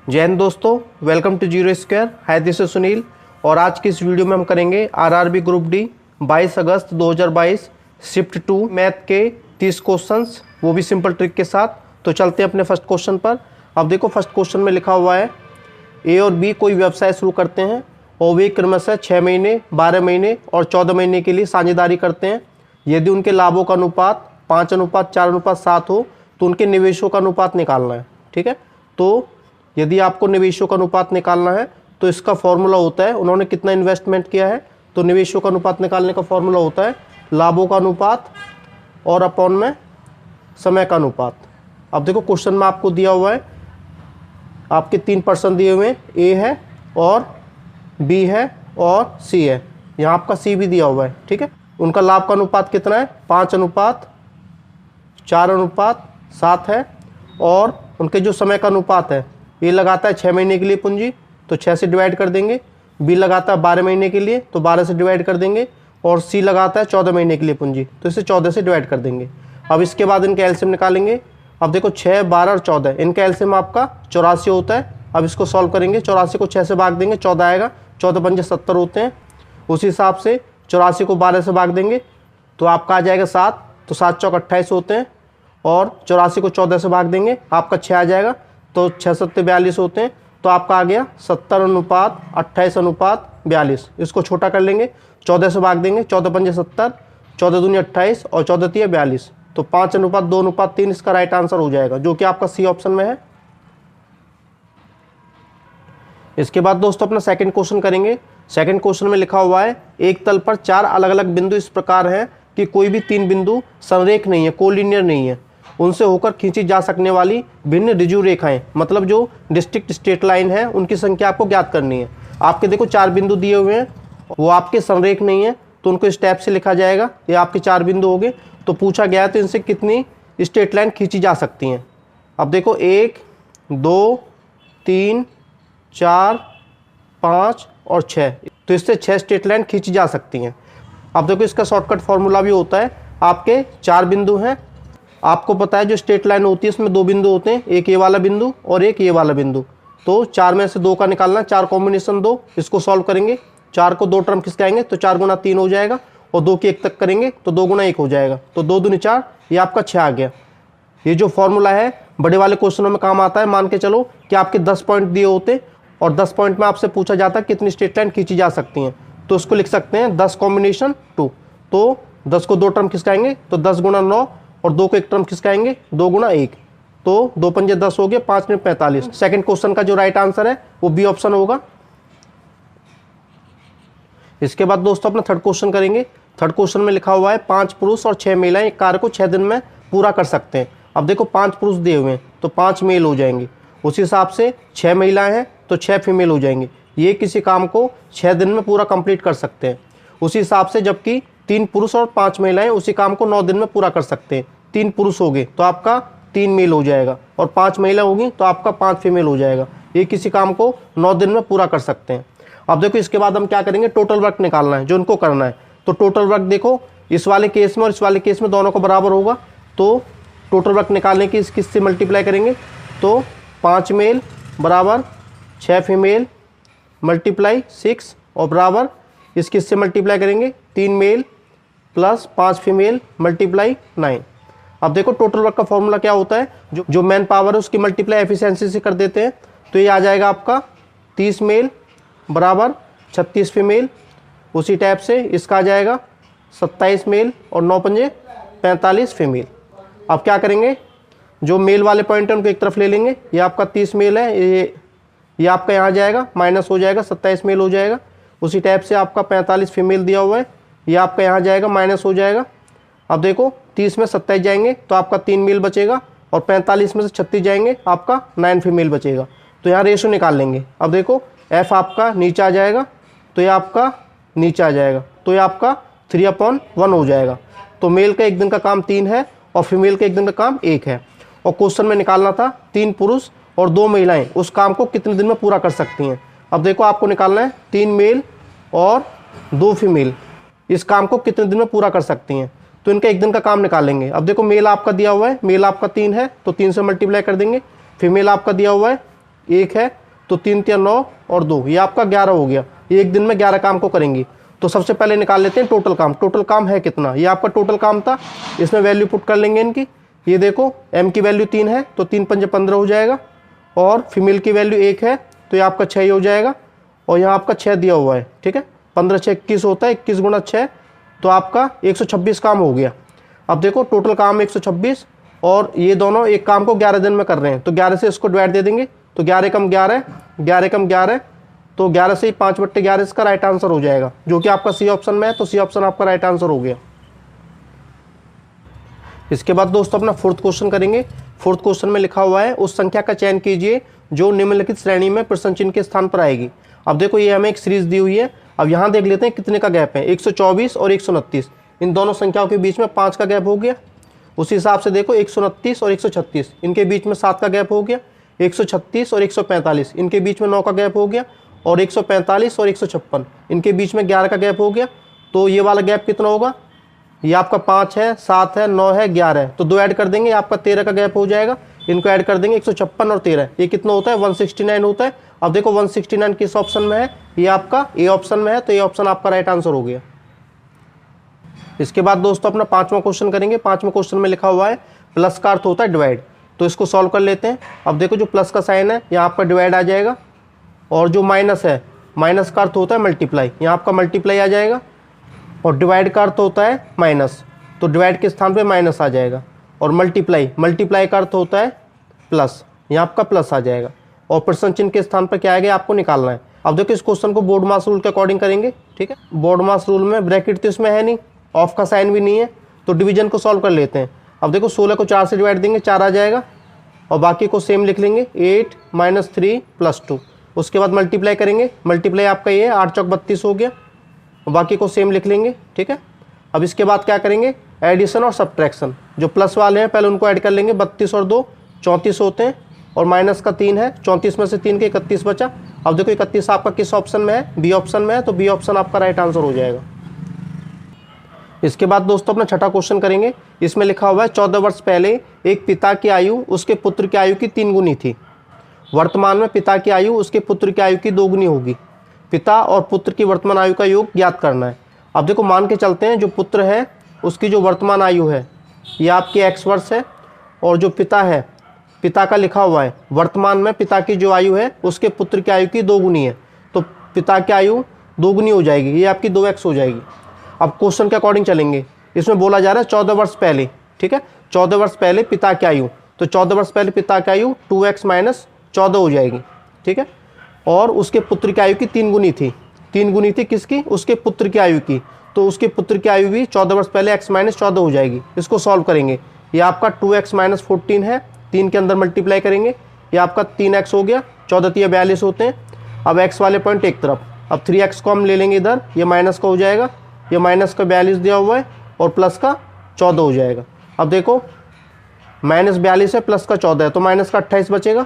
जय हिंद दोस्तों, welcome to zero square. है दिस इज सुनील और आज की इस वीडियो में हम करेंगे आरआरबी ग्रुप डी 22 अगस्त 2022 शिफ्ट 2 मैथ के 30 क्वेश्चंस, वो भी सिंपल ट्रिक के साथ। तो चलते हैं अपने फर्स्ट क्वेश्चन पर। अब देखो फर्स्ट क्वेश्चन में लिखा हुआ है ए और बी कोई व्यवसाय शुरू करते हैं और वे क्रमशः 6 महीने, 12 महीने और 14 महीने के लिए साझेदारी करते हैं। यदि उनके लाभों का अनुपात 5:4:7 हो तो उनके निवेशों का अनुपात निकालना है। ठीक है, तो यदि आपको निवेशों का अनुपात निकालना है तो इसका फॉर्मूला होता है उन्होंने कितना इन्वेस्टमेंट किया है, तो निवेशों का अनुपात निकालने का फॉर्मूला होता है लाभों का अनुपात और अपॉन में समय का अनुपात। अब देखो क्वेश्चन में आपको दिया हुआ है, आपके 3 पर्सन दिए हुए हैं, ए है और बी है और सी है। यहाँ आपका सी भी दिया हुआ है। ठीक है, उनका लाभ का अनुपात कितना है 5:4:7 है और उनके जो समय का अनुपात है, ए लगाता है 6 महीने के लिए पूंजी तो 6 से डिवाइड कर देंगे, बी लगाता है 12 महीने के लिए तो 12 से डिवाइड कर देंगे और सी लगाता है 14 महीने के लिए पूंजी तो इसे 14 से डिवाइड कर देंगे। अब इसके बाद इनके एलसीएम निकालेंगे। अब देखो 6, 12 और 14, इनका एलसीएम आपका 84 होता है। अब इसको सॉल्व करेंगे, 84 को 6 से भाग देंगे 14 आएगा, 14 पंजे 70 होते हैं। उसी हिसाब से 84 को 12 से भाग देंगे तो आपका आ जाएगा 7, तो 7 चौक 28 होते हैं और 84 को 14 से भाग देंगे आपका 6 आ जाएगा, तो 6 7 42 होते हैं। तो आपका आ गया 70:28:42। इसको छोटा कर लेंगे, 14 से भाग देंगे, 14 पंजे 70, 14 दूनी 28 और 14 तिया 42, तो 5:2:3 इसका राइट आंसर हो जाएगा, जो कि आपका सी ऑप्शन में है। इसके बाद दोस्तों अपना सेकंड क्वेश्चन करेंगे। सेकंड क्वेश्चन में लिखा हुआ है एक तल पर 4 अलग अलग बिंदु इस प्रकार हैं कि कोई भी 3 बिंदु संरेख नहीं है, कोलिनियर नहीं है। उनसे होकर खींची जा सकने वाली भिन्न ऋजु रेखाएं, मतलब जो डिस्ट्रिक्ट स्ट्रेट लाइन है, उनकी संख्या आपको ज्ञात करनी है। आपके देखो 4 बिंदु दिए हुए हैं, वो आपके संरेख नहीं है तो उनको इस टाइप से लिखा जाएगा। ये आपके 4 बिंदु हो गए। तो पूछा गया है तो इनसे कितनी स्ट्रेट लाइन खींची जा सकती हैं। अब देखो 1, 2, 3, 4, 5 और 6, तो इससे 6 स्ट्रेट लाइन खींची जा सकती हैं। अब देखो इसका शॉर्टकट फॉर्मूला भी होता है, आपके 4 बिंदु हैं, आपको पता है जो स्ट्रेट लाइन होती है इसमें 2 बिंदु होते हैं, एक ये वाला बिंदु और एक ये वाला बिंदु। तो 4 में से 2 का निकालना, 4 कॉम्बिनेशन 2, इसको सॉल्व करेंगे, 4 को 2 टर्म खिसकाएंगे तो 4 गुना 3 हो जाएगा और 2 के 1 तक करेंगे तो 2 गुना 1 हो जाएगा, तो 2 दूनी 4, ये आपका 6 आ गया। ये जो फॉर्मूला है बड़े वाले क्वेश्चनों में काम आता है। मान के चलो कि आपके 10 पॉइंट दिए होते और 10 पॉइंट में आपसे पूछा जाता है कितनी स्ट्रेट लाइन खींची जा सकती हैं, तो उसको लिख सकते हैं 10 कॉम्बिनेशन 2। तो 10 को 2 टर्म खिसकाएंगे तो 10 गुना 9 और 2 को 1 टर्म खिसकाएंगे 2 गुना 1, तो 2 पंजे 10 हो गए, 5 में 45। सेकंड क्वेश्चन का जो राइट आंसर है वो बी ऑप्शन होगा। इसके बाद दोस्तों अपना थर्ड क्वेश्चन करेंगे। थर्ड क्वेश्चन में लिखा हुआ है 5 पुरुष और 6 महिलाएं एक कार्य को 6 दिन में पूरा कर सकते हैं। अब देखो 5 पुरुष दिए हुए हैं तो 5 मेल हो जाएंगे, उसी हिसाब से 6 महिलाएं हैं तो 6 फीमेल हो जाएंगे। ये किसी काम को 6 दिन में पूरा कंप्लीट कर सकते हैं। उसी हिसाब से जबकि 3 पुरुष और 5 महिलाएं उसी काम को 9 दिन में पूरा कर सकते हैं। 3 पुरुष हो गए तो आपका 3 मेल हो जाएगा और 5 महिला होगी तो आपका 5 फीमेल हो जाएगा। ये किसी काम को 9 दिन में पूरा कर सकते हैं। अब देखो इसके बाद हम क्या करेंगे, टोटल वर्क निकालना है जो उनको करना है। तो टोटल वर्क देखो इस वाले केस में और इस वाले केस में दोनों को बराबर होगा, तो टोटल वर्क निकालने की किससे मल्टीप्लाई करेंगे, तो 5 मेल बराबर 6 फीमेल मल्टीप्लाई 6 और बराबर इस किससे मल्टीप्लाई करेंगे 3 मेल प्लस 5 फीमेल मल्टीप्लाई 9। अब देखो टोटल वर्क का फॉर्मूला क्या होता है, जो मैन पावर है उसकी मल्टीप्लाई एफिशिएंसी से कर देते हैं। तो ये आ जाएगा आपका 30 मेल बराबर 36 फीमेल। उसी टाइप से इसका आ जाएगा 27 मेल और 9 पंजे 45 फीमेल। अब क्या करेंगे, जो मेल वाले पॉइंट है उनको एक तरफ ले लेंगे। ये आपका 30 मेल है, ये आपका यहाँ जाएगा माइनस हो जाएगा 27 मेल हो जाएगा। उसी टाइप से आपका 45 फीमेल दिया हुआ है, ये आपका यहाँ जाएगा माइनस हो जाएगा। अब देखो 30 में 27 जाएंगे तो आपका 3 मेल बचेगा और 45 में से 36 जाएंगे आपका 9 फीमेल बचेगा। तो यहाँ रेशो निकाल लेंगे। अब देखो एफ आपका नीचे आ जाएगा तो ये आपका नीचे आ जाएगा, तो ये आपका 3/1 हो जाएगा। तो मेल का 1 दिन का काम 3 है और फीमेल का 1 दिन का काम 1 है। और क्वेश्चन में निकालना था 3 पुरुष और 2 महिलाएं उस काम को कितने दिन में पूरा कर सकती हैं। अब देखो आपको निकालना है 3 मेल और 2 फीमेल इस काम को कितने दिन में पूरा कर सकती हैं, तो इनका 1 दिन का काम निकालेंगे। अब देखो मेल आपका दिया हुआ है, मेल आपका 3 है तो 3 से मल्टीप्लाई कर देंगे। फीमेल आपका दिया हुआ है 1 है तो 3 3 9 और 2, ये आपका 11 हो गया। ये एक दिन में 11 काम को करेंगी। तो सबसे पहले निकाल लेते हैं टोटल काम। टोटल काम है कितना, ये आपका टोटल काम था, इसमें वैल्यू पुट कर लेंगे इनकी। ये देखो m की वैल्यू 3 है तो 3 पंजे 15 हो जाएगा, और फीमेल की वैल्यू 1 है तो ये आपका 6 हो जाएगा, और यहाँ आपका 6 दिया हुआ है, ठीक है। 15 6 21 होता है, 21 गुणा 6 तो आपका 126 काम हो गया। अब देखो टोटल काम 126, और ये दोनों एक काम को 11 दिन में कर रहे हैं, तो 11 से इसको डिवाइड दे देंगे, तो 11 कम 11, 11 कम 11, तो 11 से 5/11 इसका राइट आंसर हो जाएगा, जो कि आपका सी ऑप्शन में है। तो सी ऑप्शन आपका राइट आंसर हो गया। इसके बाद दोस्तों अपना फोर्थ क्वेश्चन करेंगे। फोर्थ क्वेश्चन में लिखा हुआ है उस संख्या का चयन कीजिए जो निम्नलिखित श्रेणी में प्रश्न चिन्ह के स्थान पर आएगी। अब देखो ये हमें एक सीरीज दी हुई है। अब यहाँ देख लेते हैं कितने का गैप है, 124 और 129, इन दोनों संख्याओं के बीच में 5 का गैप हो गया। उसी हिसाब से देखो 129 और 136 इनके बीच में 7 का गैप हो गया। 136 और 145 इनके बीच में 9 का गैप हो गया, और 145 और 156 इनके बीच में 11 का गैप हो गया। तो ये वाला गैप कितना होगा, ये आपका 5 है, 7 है, 9 है, 11 है, तो 2 ऐड कर देंगे, आपका 13 का गैप हो जाएगा। इनको ऐड कर देंगे 156 और 13, ये कितना होता है 169 होता है। अब देखो 169 किस ऑप्शन में है, ये आपका ए ऑप्शन में है, तो ये ऑप्शन आपका राइट आंसर हो गया। इसके बाद दोस्तों अपना 5वां क्वेश्चन करेंगे। 5वें क्वेश्चन में लिखा हुआ है प्लस का अर्थ होता है डिवाइड, तो इसको सॉल्व कर लेते हैं। अब देखो जो प्लस का साइन है यहाँ आपका डिवाइड आ जाएगा, और जो माइनस है, माइनस का अर्थ होता है मल्टीप्लाई, यहाँ आपका मल्टीप्लाई आ जाएगा, और डिवाइड का अर्थ होता है माइनस, तो डिवाइड के स्थान पे माइनस आ जाएगा, और मल्टीप्लाई, मल्टीप्लाई का अर्थ होता है प्लस, यहाँ आपका प्लस आ जाएगा, और प्रश्न चिन्ह के स्थान पर क्या आएगा आपको निकालना है। अब देखो इस क्वेश्चन को बोर्ड मास रूल के अकॉर्डिंग करेंगे, ठीक है। बोर्ड मास रूल में ब्रैकेट तो इसमें है नहीं, ऑफ का साइन भी नहीं है, तो डिवीजन को सॉल्व कर लेते हैं। अब देखो 16 को 4 से डिवाइड देंगे, 4 आ जाएगा, और बाकी को सेम लिख लेंगे, 8 - 3 + 2। उसके बाद मल्टीप्लाई करेंगे, मल्टीप्लाई आपका ये 8 चौक 32 हो गया, और बाकी को सेम लिख लेंगे, ठीक है। अब इसके बाद क्या करेंगे, एडिशन और सब्ट्रैक्शन। जो प्लस वाले हैं पहले उनको ऐड कर लेंगे, 32 और 2 34 होते हैं, और माइनस का 3 है, 34 में से 3 के 31 बचा। अब देखो 31 आपका किस ऑप्शन में है, बी ऑप्शन में है, तो बी ऑप्शन आपका राइट आंसर हो जाएगा। इसके बाद दोस्तों अपना छठा क्वेश्चन करेंगे। इसमें लिखा हुआ है 14 वर्ष पहले एक पिता की आयु उसके पुत्र की आयु की 3 गुनी थी। वर्तमान में पिता की आयु उसके पुत्र की आयु की 2 गुनी होगी। पिता और पुत्र की वर्तमान आयु का योग ज्ञात करना है। अब देखो मान के चलते हैं जो पुत्र है उसकी जो वर्तमान आयु है ये आपकी x वर्ष है, और जो पिता है, पिता का लिखा हुआ है वर्तमान में पिता की जो आयु है उसके पुत्र की आयु की 2 गुनी है, तो पिता की आयु 2 गुनी हो जाएगी, ये आपकी 2x हो जाएगी। अब क्वेश्चन के अकॉर्डिंग चलेंगे, इसमें बोला जा रहा है 14 वर्ष पहले, ठीक है, 14 वर्ष पहले पिता की आयु, तो 14 वर्ष पहले पिता की आयु 2x - 14 हो जाएगी, ठीक है। और उसके पुत्र की आयु की 3 गुनी थी, 3 गुनी थी किसकी, उसके पुत्र की आयु की, तो उसके पुत्र की आयु भी 14 वर्ष पहले x - 14 हो जाएगी। इसको सॉल्व करेंगे, ये आपका 2x - 14 है, 3 के अंदर मल्टीप्लाई करेंगे, ये आपका 3x हो गया, 14 × 42 होते हैं। अब x वाले पॉइंट एक तरफ, अब 3x को हम ले लेंगे इधर, ये माइनस का हो जाएगा, ये माइनस का 42 दिया हुआ है, और प्लस का 14 हो जाएगा। अब देखो -42 है, प्लस का 14 है, तो माइनस का 28 बचेगा,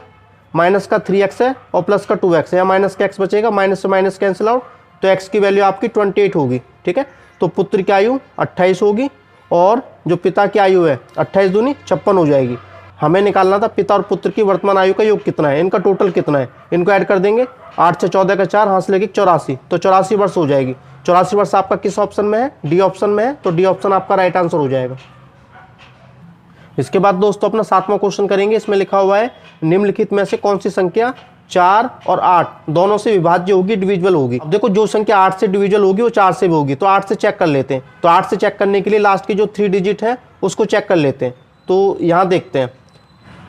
माइनस का 3x है, और प्लस का 2x है, या माइनस का x बचेगा, माइनस से माइनस कैंसिल आउट, तो x की वैल्यू आपकी 28 होगी, ठीक है। तो पुत्र की आयु 28 होगी, और जो पिता की आयु है 28 दूनी 56 हो जाएगी। हमें निकालना था पिता और पुत्र की वर्तमान आयु का योग कितना है, इनका टोटल कितना है, इनको ऐड कर देंगे, 8 से 14 का 4, हाथ से लेके 84, तो 84 वर्ष हो जाएगी। 84 वर्ष आपका किस ऑप्शन में है, डी ऑप्शन में है, तो डी ऑप्शन आपका राइट आंसर हो जाएगा। इसके बाद दोस्तों अपना 7वां क्वेश्चन करेंगे। इसमें लिखा हुआ है निम्नलिखित में से कौन सी संख्या 4 और 8 दोनों से विभाज्य होगी, डिविजिबल होगी। अब देखो जो संख्या 8 से डिविजिबल होगी वो 4 से भी होगी, तो 8 से चेक कर लेते हैं। तो 8 से चेक करने के लिए लास्ट की जो 3 डिजिट है उसको चेक कर लेते हैं। तो यहाँ देखते हैं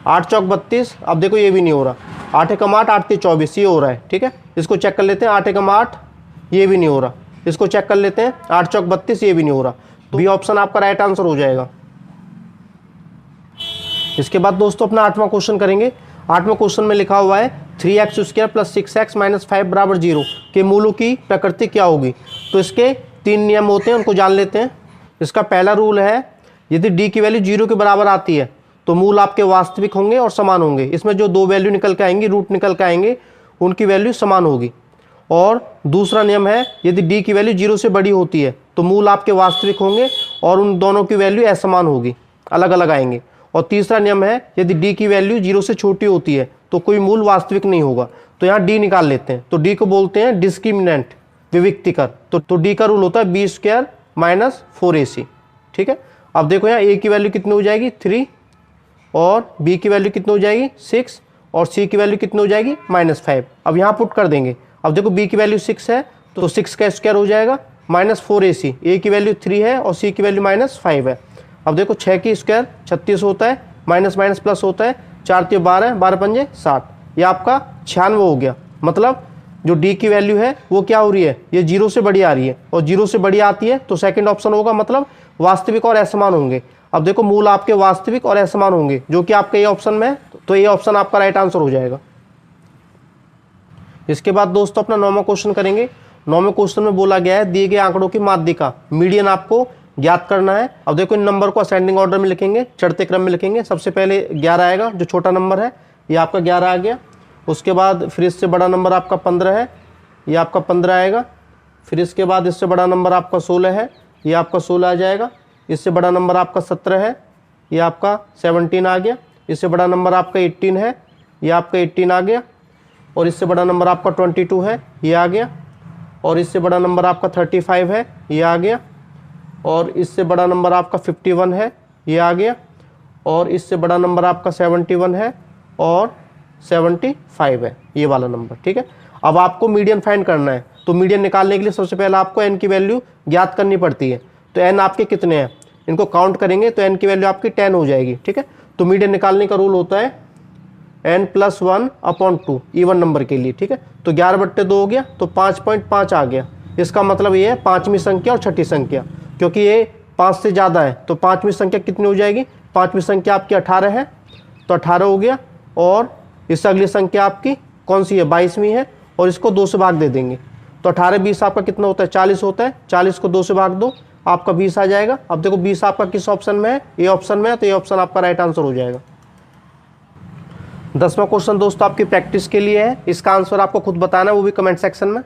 8 चौक 32, अब देखो ये भी नहीं हो रहा, 8 एकम 8, 8 3 24, ये हो रहा है, ठीक है। इसको चेक कर लेते हैं, 8 एकम 8, ये भी नहीं हो रहा, इसको चेक कर लेते हैं, 8 चौक 32, ये भी नहीं हो रहा, तो बी ऑप्शन आपका राइट आंसर हो जाएगा। इसके बाद दोस्तों अपना 8वां क्वेश्चन करेंगे। 8वें क्वेश्चन में लिखा हुआ है 3x² + 6x - 5 = 0 के मूलों की प्रकृति क्या होगी। तो इसके 3 नियम होते हैं, उनको जान लेते हैं। इसका पहला रूल है यदि d की वैल्यू 0 के बराबर आती है तो मूल आपके वास्तविक होंगे और समान होंगे। इसमें जो 2 वैल्यू निकल के आएंगी, रूट निकल के आएंगे, उनकी वैल्यू समान होगी। और दूसरा नियम है यदि d की वैल्यू 0 से बड़ी होती है तो मूल आपके वास्तविक होंगे और उन दोनों की वैल्यू असमान होगी, अलग अलग आएंगे। और तीसरा नियम है यदि d की वैल्यू 0 से छोटी होती है तो कोई मूल वास्तविक नहीं होगा। तो तो यहाँ डी निकाल लेते हैं। तो डी को बोलते हैं डिस्क्रिमिनेंट, विविक्तिकर। तो डी का रूल होता है बी स्क्वायर माइनस 4ac। ठीक है, अब देखो यहाँ ए की वैल्यू कितनी हो जाएगी 3, और बी की वैल्यू कितनी हो जाएगी 6, और सी की वैल्यू कितनी हो जाएगी -5। अब यहाँ पुट कर देंगे। अब देखो बी की वैल्यू 6 है तो 6 का स्क्वायर हो जाएगा -4ac। ए की वैल्यू 3 है और सी की वैल्यू -5 है। अब देखो 6 की स्क्वायर 36 होता है, माइनस माइनस प्लस होता है, 4 × 12, 12 × 5 = 60। ये आपका 96 हो गया। मतलब जो डी की वैल्यू है वो क्या हो रही है, ये 0 से बड़ी आ रही है, और 0 से बड़ी आती है तो सेकंड ऑप्शन होगा, मतलब वास्तविक और असमान होंगे। अब देखो मूल आपके वास्तविक और असमान होंगे, जो कि आपके ये ऑप्शन में है, तो ये ऑप्शन आपका राइट आंसर हो जाएगा। इसके बाद दोस्तों अपना 9वां क्वेश्चन करेंगे। 9वें क्वेश्चन में बोला गया है दिए गए आंकड़ों की माध्य का मीडियन आपको ज्ञात करना है। अब देखो इन नंबर को असेंडिंग ऑर्डर में लिखेंगे, चढ़ते क्रम में लिखेंगे। सबसे पहले 11 आएगा, जो छोटा नंबर है, ये आपका 11 आ गया। उसके बाद फिर इससे बड़ा नंबर आपका 15 है, ये आपका 15 आएगा। फिर इसके बाद इससे बड़ा नंबर आपका 16 है, ये आपका 16 आ जाएगा। इससे बड़ा नंबर आपका 17 है, ये आपका 17 आ गया। इससे बड़ा नंबर आपका 18 है, ये आपका 18 आ गया। और इससे बड़ा नंबर आपका 22 है, ये आ गया। और इससे बड़ा नंबर आपका 35 है, ये आ गया। और इससे बड़ा नंबर आपका 51 है, ये आ गया। और इससे बड़ा नंबर आपका 71 है और 75 है, ये वाला नंबर। ठीक है, अब आपको मीडियन फाइंड करना है। तो मीडियन निकालने के लिए सबसे पहले आपको n की वैल्यू ज्ञात करनी पड़ती है। तो n आपके कितने हैं, इनको काउंट करेंगे तो n की वैल्यू आपकी 10 हो जाएगी। ठीक है, तो मीडियन निकालने का रूल होता है n+1/2 इवन नंबर के लिए। ठीक है, तो 11/2 हो गया तो 5.5 आ गया। इसका मतलब ये है पाँचवीं संख्या और छठी संख्या, क्योंकि ये 5 से ज़्यादा है। तो पाँचवीं संख्या कितनी हो जाएगी, पाँचवीं संख्या आपकी 18 है, तो 18 हो गया। और इससे अगली संख्या आपकी कौन सी है, 22वीं है, और इसको 2 से भाग दे देंगे। तो 18 20 आपका कितना होता है, 40 होता है। 40 को 2 से भाग दो, आपका 20 आ जाएगा। अब देखो 20 आपका किस ऑप्शन में है, ए ऑप्शन में है, तो ये ऑप्शन आपका राइट आंसर हो जाएगा। 10वां क्वेश्चन दोस्तों आपकी प्रैक्टिस के लिए है। इसका आंसर आपको खुद बताना है, वो भी कमेंट सेक्शन में।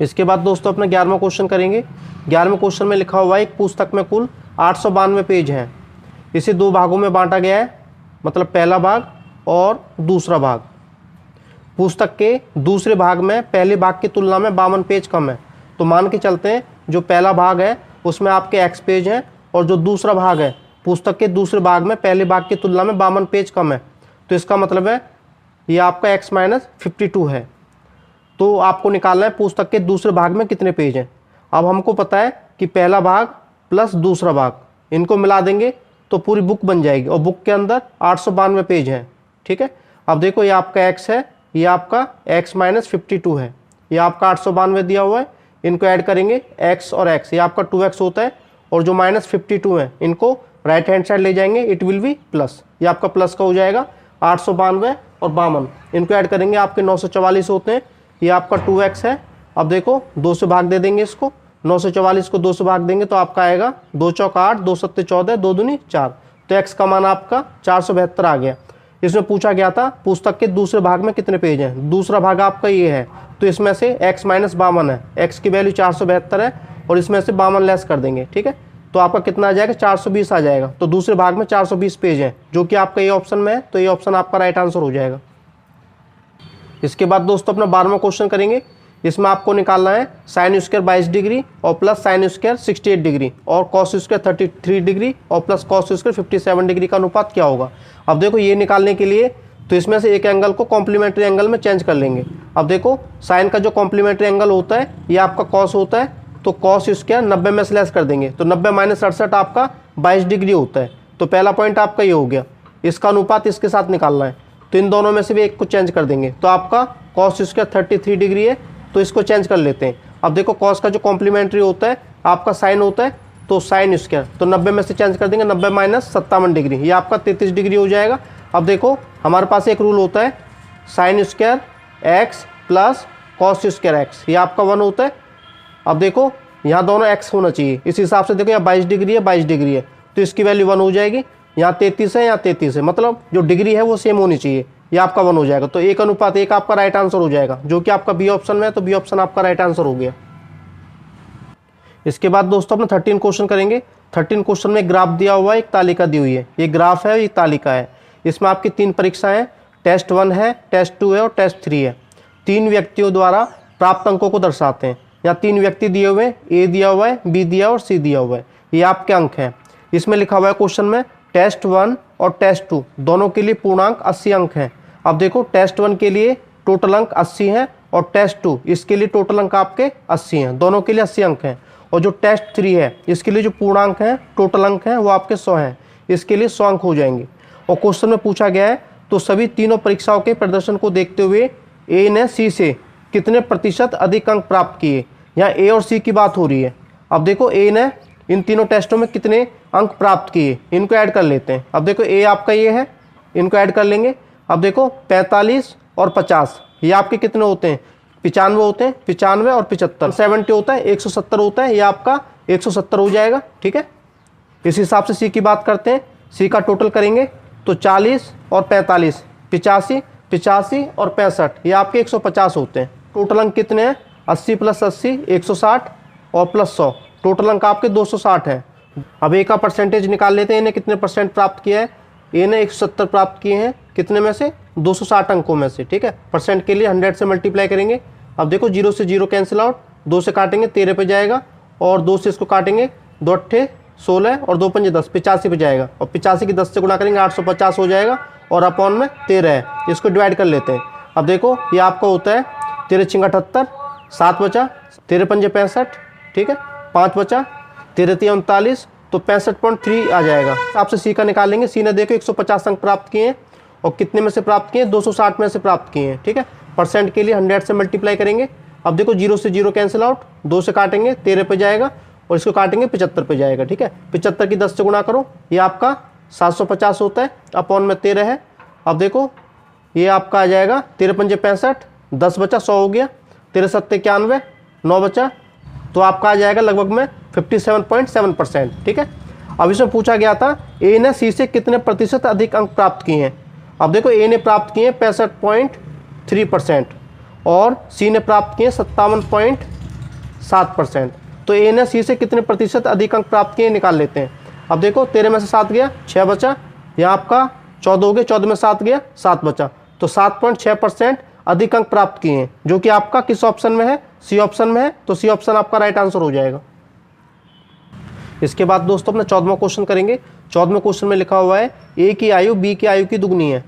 इसके बाद दोस्तों अपना 11वां क्वेश्चन करेंगे। 11वें क्वेश्चन में लिखा हुआ है एक पुस्तक में कुल 892 पेज हैं। इसे 2 भागों में बांटा गया है, मतलब पहला भाग और दूसरा भाग। पुस्तक के दूसरे भाग में पहले भाग की तुलना में 52 पेज कम है। तो मान के चलते हैं जो पहला भाग है उसमें आपके x पेज हैं, और जो दूसरा भाग है पुस्तक के दूसरे भाग में पहले भाग की तुलना में 52 पेज कम है। तो इसका मतलब है ये आपका x - 52 है। तो आपको निकालना है पुस्तक के दूसरे भाग में कितने पेज हैं। अब हमको पता है कि पहला भाग प्लस दूसरा भाग, इनको मिला देंगे तो पूरी बुक बन जाएगी, और बुक के अंदर 892 पेज हैं। ठीक है, अब देखो ये आपका x है, ये आपका x - 52 है, ये आपका 892 दिया हुआ है। इनको ऐड करेंगे x और x, ये आपका 2x होता है, और जो -52 है इनको राइट हैंड साइड ले जाएंगे, इट विल बी प्लस, ये आपका प्लस का हो जाएगा। 892 और 52 इनको ऐड करेंगे, आपके 944 होते हैं, ये आपका 2x है। अब देखो 2 से भाग दे देंगे इसको, 944 को 2 से भाग देंगे तो आपका आएगा 2 चौक 8, 2 सत्ते 14, 2 दूनी 4। तो x का मान आपका 472 आ गया। इसमें पूछा गया था पुस्तक के दूसरे भाग में कितने पेज हैं। दूसरा भाग आपका ये है, तो इसमें से x - 52 है, x की वैल्यू 472 है, और इसमें से 52 लेस कर देंगे। ठीक है, तो आपका कितना आ जाएगा, 420 आ जाएगा। तो दूसरे भाग में 420 पेज हैं, जो कि आपका ये ऑप्शन में है, तो ये ऑप्शन आपका राइट आंसर हो जाएगा। इसके बाद दोस्तों अपना 12वां क्वेश्चन करेंगे। इसमें आपको निकालना है साइन स्क्वायर 22 डिग्री और प्लस साइन स्क्वायर 68 डिग्री और कॉस स्क्वायर 33 डिग्री और प्लस कॉस स्क्वायर 57 डिग्री का अनुपात क्या होगा। अब देखो ये निकालने के लिए तो इसमें से एक एंगल को कॉम्प्लीमेंट्री एंगल में चेंज कर लेंगे। अब देखो साइन का जो कॉम्प्लीमेंट्री एंगल होता है ये आपका कॉस होता है, तो कॉस स्क्वायर 90 में से लेस कर देंगे, तो 90 - 68 आपका 22 डिग्री होता है। तो पहला पॉइंट आपका ये हो गया। इसका अनुपात इसके साथ निकालना है, तो इन दोनों में से भी एक को चेंज कर देंगे। तो आपका कॉस स्क्वायर 33 डिग्री है, तो इसको चेंज कर लेते हैं। अब देखो कॉस का जो कॉम्प्लीमेंट्री होता है आपका साइन होता है, तो साइन स्क्वायर, तो 90 में से चेंज कर देंगे, 90 - 57 डिग्री, ये आपका 33 डिग्री हो जाएगा। अब देखो हमारे पास एक रूल होता है sine square x plus cos square x, ये आपका 1 होता है। अब देखो यहाँ दोनों x होना चाहिए, इस हिसाब से देखो यहाँ 22 डिग्री है, 22 डिग्री है, तो इसकी वैल्यू 1 हो जाएगी। यहाँ 33 है, यहाँ 33 है, मतलब जो डिग्री है वो सेम होनी चाहिए, ये आपका 1 हो जाएगा। तो 1:1 आपका राइट आंसर हो जाएगा, जो कि आपका बी ऑप्शन में है, तो बी ऑप्शन आपका राइट आंसर हो गया। इसके बाद दोस्तों अपना 13 क्वेश्चन करेंगे। 13 क्वेश्चन में ग्राफ दिया हुआ है, एक तालिका दी हुई है, ये ग्राफ है, ये तालिका है। इसमें आपकी 3 परीक्षाएं हैं, टेस्ट 1 है, टेस्ट 2 है और टेस्ट 3 है। 3 व्यक्तियों द्वारा प्राप्त अंकों को दर्शाते हैं। यहाँ 3 व्यक्ति दिए हुए हैं, ए दिया हुआ है, बी दिया और सी दिया हुआ है। ये आपके अंक हैं। इसमें लिखा हुआ है क्वेश्चन में टेस्ट 1 और टेस्ट 2 दोनों के लिए पूर्णांक 80 अंक हैं। अब देखो टेस्ट 1 के लिए टोटल अंक 80 हैं और टेस्ट 2 इसके लिए टोटल अंक आपके 80 हैं। दोनों के लिए 80 अंक हैं। और जो टेस्ट 3 है इसके लिए जो पूर्णांक हैं, टोटल अंक हैं, वो आपके 100 हैं। इसके लिए 100 अंक हो जाएंगे। और क्वेश्चन में पूछा गया है तो सभी तीनों परीक्षाओं के प्रदर्शन को देखते हुए ए ने सी से कितने प्रतिशत अधिक अंक प्राप्त किए। यहाँ ए और सी की बात हो रही है। अब देखो ए ने इन तीनों टेस्टों में कितने अंक प्राप्त किए, इनको ऐड कर लेते हैं। अब देखो ए आपका ये है, इनको ऐड कर लेंगे। अब देखो 45 और 50 ये आपके कितने होते हैं, 95 होते हैं। 95 और 75 70 होता है, 170 होता है। ये आपका 170 हो जाएगा। ठीक है, इस हिसाब से सी की बात करते हैं। सी का टोटल करेंगे तो 40 और 45 85, 85 और 65 ये आपके 150 होते हैं। टोटल अंक कितने हैं, 80 + 80 160 और प्लस 100, टोटल अंक आपके 260 है। अब ए का परसेंटेज निकाल लेते हैं। इन्हें कितने परसेंट प्राप्त किया है, ए ने 170 प्राप्त किए हैं। कितने में से, 260 अंकों में से। ठीक है, परसेंट के लिए 100 से मल्टीप्लाई करेंगे। अब देखो 0 से 0 कैंसिल आउट, 2 से काटेंगे 13 पे जाएगा और 2 से इसको काटेंगे 2 अट्ठे 16 और 2 पंजे 10, 85 पे जाएगा। और 85 की 10 से गुणा करेंगे 850 हो जाएगा और अपॉन में 13 है। इसको डिवाइड कर लेते हैं। अब देखो ये आपका होता है 13 × 78, 7 बचा, 13 पंजे 65। ठीक है, 5 बचा, 13 × 3 = 39, तो 65.3 आ जाएगा। आपसे सी का निकालेंगे। सी ने देखो 150 अंक प्राप्त किए हैं और कितने में से प्राप्त किए हैं, 260 में से प्राप्त किए हैं। ठीक है, परसेंट के लिए 100 से मल्टीप्लाई करेंगे। अब देखो 0 से 0 कैंसिल आउट, 2 से काटेंगे 13 पे जाएगा और इसको काटेंगे 75 पे जाएगा। ठीक है, 75 की 10 से गुणा करो, ये आपका 750 होता है, अपॉन में 13 है। अब देखो ये आपका आ जाएगा 13 पंजे 65, 10 बचा, 100 हो गया, 13 7 91, 9 बचा, तो आपका आ जाएगा लगभग में 57.7%। ठीक है, अब इसमें पूछा गया था ए ने सी से कितने प्रतिशत अधिक अंक प्राप्त किए हैं। अब देखो ए ने प्राप्त किए 65.3% और सी ने प्राप्त किए 57.7%। तो ए ने सी से कितने प्रतिशत अधिक अंक प्राप्त किए निकाल लेते हैं। अब देखो 13 में से 7 गया, 6 बचा, यहाँ आपका 14 हो गया, 14 में 7 गया, 7 बचा, तो 7.6% अधिक अंक प्राप्त किए हैं, जो कि आपका किस ऑप्शन में है, सी ऑप्शन में है। तो सी ऑप्शन आपका राइट आंसर हो जाएगा। इसके बाद दोस्तों अपना 14वां क्वेश्चन करेंगे। 14वें क्वेश्चन में लिखा हुआ है ए की आयु बी की आयु की दुगनी है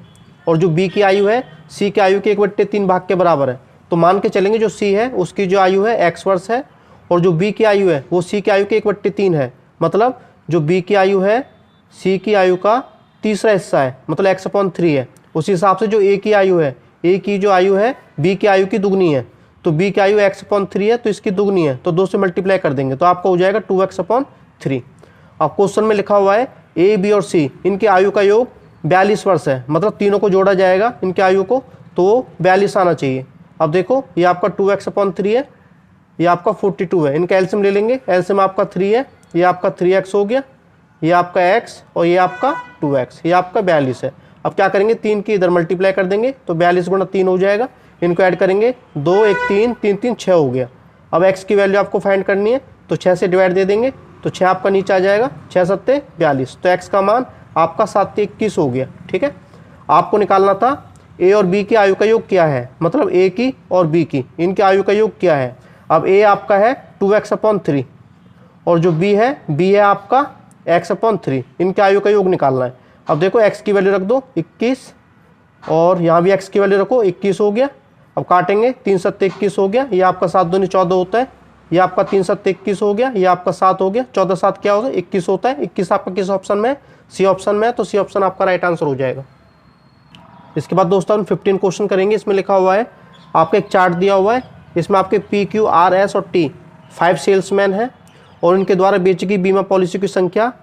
और जो बी की आयु है सी की आयु के 1/3 भाग के बराबर है। तो मान के चलेंगे जो सी है उसकी जो आयु है x वर्ष है और जो बी की आयु है वो सी की आयु के 1/3 है। मतलब जो बी की आयु है सी की आयु का तीसरा हिस्सा है, मतलब x/3 है। उसी हिसाब से जो ए की आयु है, ए की जो आयु है बी की आयु की दुगनी है, तो बी की आयु x/3 है तो इसकी दुगनी है, तो 2 से मल्टीप्लाई कर देंगे तो आपका हो जाएगा 2x/3। अब क्वेश्चन में लिखा हुआ है ए बी और सी इनकी आयु का योग 42 वर्ष है, मतलब तीनों को जोड़ा जाएगा इनकी आयु को तो 42 आना चाहिए। अब देखो ये आपका 2x/3 है, ये आपका 42 है। इनका एलसीएम ले लेंगे, एलसीएम आपका 3 है, ये आपका 3x हो गया, ये आपका x और ये आपका 2x, ये आपका 42 है। अब क्या करेंगे, 3 की इधर मल्टीप्लाई कर देंगे तो 42 × 3 हो जाएगा। इनको ऐड करेंगे 2 1 3 3 3 6 हो गया। अब x की वैल्यू आपको फाइंड करनी है तो 6 से डिवाइड दे देंगे तो 6 आपका नीचे आ जाएगा, 6 7 42, तो x का मान आपका 7 21 हो गया। ठीक है, आपको निकालना था a और b की आयु का योग क्या है, मतलब a की और b की इनकी आयु का योग क्या है। अब a आपका है 2x/3 और जो b है आपका x/3, इनके आयु का योग निकालना है। अब देखो x की वैल्यू रख दो 21 और यहाँ भी x की वैल्यू रखो 21 हो गया। अब काटेंगे 3 7 21 हो गया, ये आपका 7 दूनी 14 होता है, ये आपका 3 7 21 हो गया, ये आपका 7 हो गया, 14 7 क्या होता है 21 होता है। 21 आपका किस ऑप्शन में है, सी ऑप्शन में है, तो सी ऑप्शन आपका राइट आंसर हो जाएगा। इसके बाद दोस्तों हम 15 क्वेश्चन करेंगे। इसमें लिखा हुआ है आपका एक चार्ट दिया हुआ है, इसमें आपके PQ RS और T 5 सेल्समैन हैं और इनके द्वारा बेची गई बीमा पॉलिसी की संख्या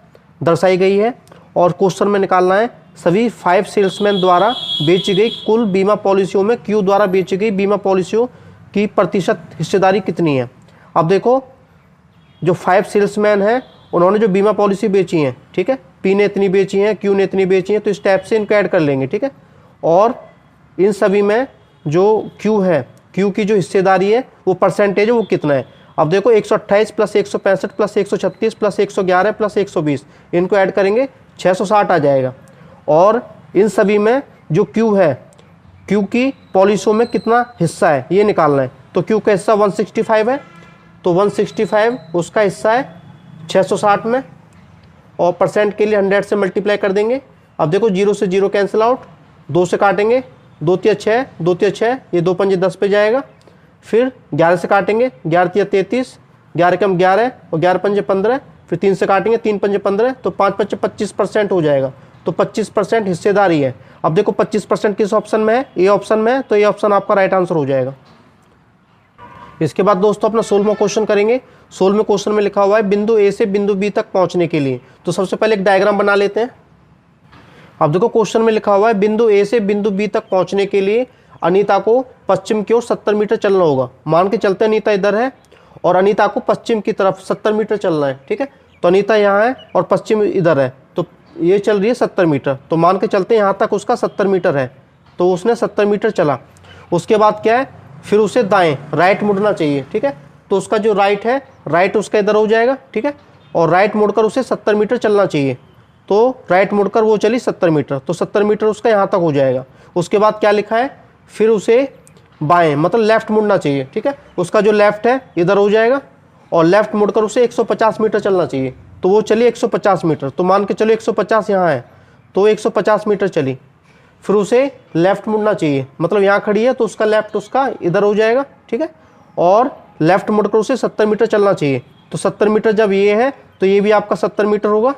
दर्शाई गई है और क्वेश्चन में निकालना है सभी 5 सेल्समैन द्वारा बेची गई कुल बीमा पॉलिसियों में Q द्वारा बेची गई बीमा पॉलिसियों की प्रतिशत हिस्सेदारी कितनी है। अब देखो जो 5 सेल्समैन हैं उन्होंने जो बीमा पॉलिसी बेची है, ठीक है, P ने इतनी बेची है, Q ने इतनी बेची है, तो इस टाइप से इनको ऐड कर लेंगे। ठीक है, और इन सभी में जो Q है, Q की जो हिस्सेदारी है वो परसेंटेज है वो कितना है। अब देखो 128 + 165 + 136 + 111 + 120 इनको ऐड करेंगे 660 आ जाएगा। और इन सभी में जो Q है क्यू की पॉलिशों में कितना हिस्सा है ये निकालना है। तो क्यू का हिस्सा 165 है, तो 165 उसका हिस्सा है 660 में, और परसेंट के लिए 100 से मल्टीप्लाई कर देंगे। अब देखो 0 से 0 कैंसिल आउट, 2 से काटेंगे, 2 तिया 6, 2 तिया 6, ये 2 पंजे 10 पे जाएगा। फिर 11 से काटेंगे, 11 तिया 33, 11 कम 11 और 11 पंजे 15, फिर 3 से काटेंगे, 3 पंजे 15, तो 5 पंजे 25% हो जाएगा। तो 25% हिस्सेदारी है। अब देखो 25% किस ऑप्शन में है, ए ऑप्शन में है, तो ये ऑप्शन आपका राइट आंसर हो जाएगा। इसके बाद दोस्तों अपना 16वां क्वेश्चन करेंगे। 16वें क्वेश्चन में लिखा हुआ है बिंदु ए से बिंदु बी तक पहुंचने के लिए। तो सबसे पहले एक डायग्राम बना लेते हैं। अब देखो क्वेश्चन में लिखा हुआ है बिंदु ए से बिंदु बी तक पहुंचने के लिए अनीता को पश्चिम की ओर 70 मीटर चलना होगा। मान के चलते अनीता इधर है और अनीता को पश्चिम की तरफ 70 मीटर चलना है, ठीक है। तो अनीता यहाँ है और पश्चिम इधर है, तो ये चल रही है 70 मीटर। तो मान के चलते यहाँ तक उसका 70 मीटर है, तो उसने 70 मीटर चला। उसके बाद क्या है, फिर उसे दाएं राइट मुड़ना चाहिए, ठीक है। तो उसका जो राइट है, राइट उसका इधर हो जाएगा, ठीक है। और राइट मुड़कर उसे 70 मीटर चलना चाहिए। तो राइट मुड़कर वो चली 70 मीटर, तो 70 मीटर उसका यहाँ तक हो जाएगा। उसके बाद क्या लिखा है, फिर उसे बाएं मतलब लेफ्ट मुड़ना चाहिए, ठीक है। उसका जो लेफ्ट है इधर हो जाएगा और लेफ्ट मुड़कर उसे 150 मीटर चलना चाहिए। तो वो चली 150 मीटर, तो मान के चलो 150 यहाँ है, तो 150 मीटर चली। फिर उसे लेफ्ट मुड़ना चाहिए, मतलब यहाँ खड़ी है तो उसका लेफ्ट उसका इधर हो जाएगा, ठीक है। और लेफ्ट मुड़कर उसे 70 मीटर चलना चाहिए। तो 70 मीटर जब ये है तो ये भी आपका 70 मीटर होगा,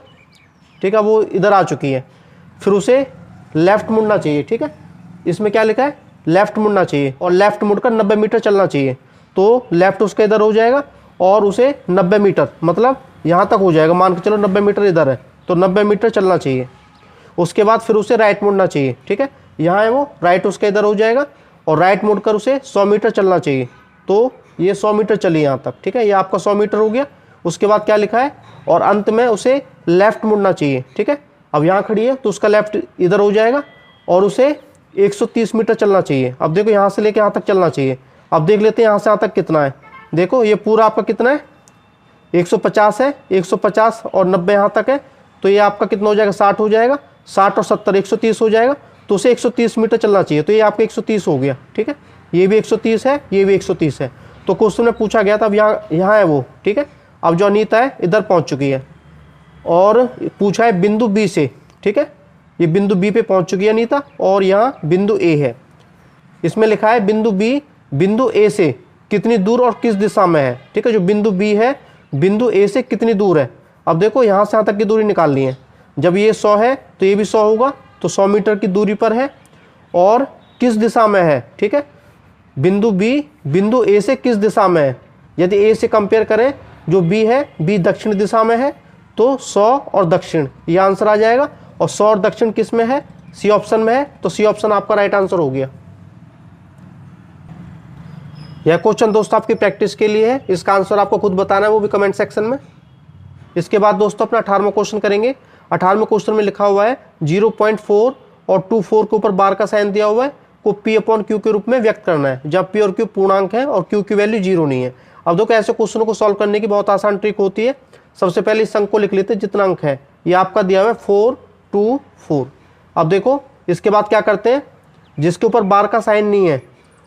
ठीक है। वो इधर आ चुकी है, फिर उसे लेफ्ट मुड़ना चाहिए, ठीक है। इसमें क्या लिखा है, लेफ्ट मुड़ना चाहिए और लेफ्ट मुड़कर 90 मीटर चलना चाहिए। तो लेफ्ट उसका इधर हो जाएगा और उसे 90 मीटर मतलब यहाँ तक हो जाएगा। मान के चलो 90 मीटर इधर है, तो 90 मीटर चलना चाहिए। उसके बाद फिर उसे राइट मुड़ना चाहिए, ठीक है। यहाँ है वो, राइट उसका इधर हो जाएगा और राइट मुड़कर उसे 100 मीटर चलना चाहिए। तो ये 100 मीटर चली यहाँ तक, ठीक है। ये आपका 100 मीटर हो गया। उसके बाद क्या लिखा है, और अंत में उसे लेफ्ट मुड़ना चाहिए, ठीक है। अब यहाँ खड़ी है तो उसका लेफ्ट इधर हो जाएगा और उसे 130 मीटर चलना चाहिए। अब देखो यहाँ से लेके यहाँ तक चलना चाहिए। अब देख लेते हैं यहाँ से यहाँ तक कितना है। देखो ये पूरा आपका कितना है, 150 है, 150 और 90 यहाँ तक है, तो ये आपका कितना हो जाएगा, 60 हो जाएगा। 60 और 70 130 हो जाएगा, तो उसे 130 मीटर चलना चाहिए। तो ये आपका 130 हो गया, ठीक है। ये भी 130 है, ये भी 130 है। तो क्वेश्चन में पूछा गया था, अब यहाँ है वो, ठीक है। अब जो अनीता है इधर पहुँच चुकी है और पूछा है बिंदु बी से, ठीक है। ये बिंदु बी पे पहुँच चुकी है अनीता और यहाँ बिंदु ए है। इसमें लिखा है बिंदु बी बिंदु ए से कितनी दूर और किस दिशा में है, ठीक है। जो बिंदु बी है बिंदु ए से कितनी दूर है। अब देखो यहाँ से यहाँ तक की दूरी निकालनी है। जब ये 100 है तो ये भी 100 होगा, तो 100 मीटर की दूरी पर है और किस दिशा में है, ठीक है। बिंदु बी बिंदु ए से किस दिशा में है। यदि ए से कंपेयर करें, जो बी है, बी दक्षिण दिशा में है, तो 100 और दक्षिण ये आंसर आ जाएगा। और 100 और दक्षिण किस में है, सी ऑप्शन में है, तो सी ऑप्शन आपका राइट आंसर हो गया। यह क्वेश्चन दोस्तों आपकी प्रैक्टिस के लिए है, इसका आंसर आपको खुद बताना है, वो भी कमेंट सेक्शन में। इसके बाद दोस्तों अपना 18वां क्वेश्चन करेंगे। 18वें क्वेश्चन में लिखा हुआ है 0.4 और 24 के ऊपर बार का साइन दिया हुआ है को P/Q के रूप में व्यक्त करना है, जब P और Q पूर्णांक है और Q की वैल्यू 0 नहीं है। अब देखो ऐसे क्वेश्चनों को सॉल्व करने की बहुत आसान ट्रिक होती है। सबसे पहले इस अंक को लिख लेते हैं, जितना अंक है ये आपका दिया हुआ है 4 2 4। अब देखो इसके बाद क्या करते हैं, जिसके ऊपर बार का साइन नहीं है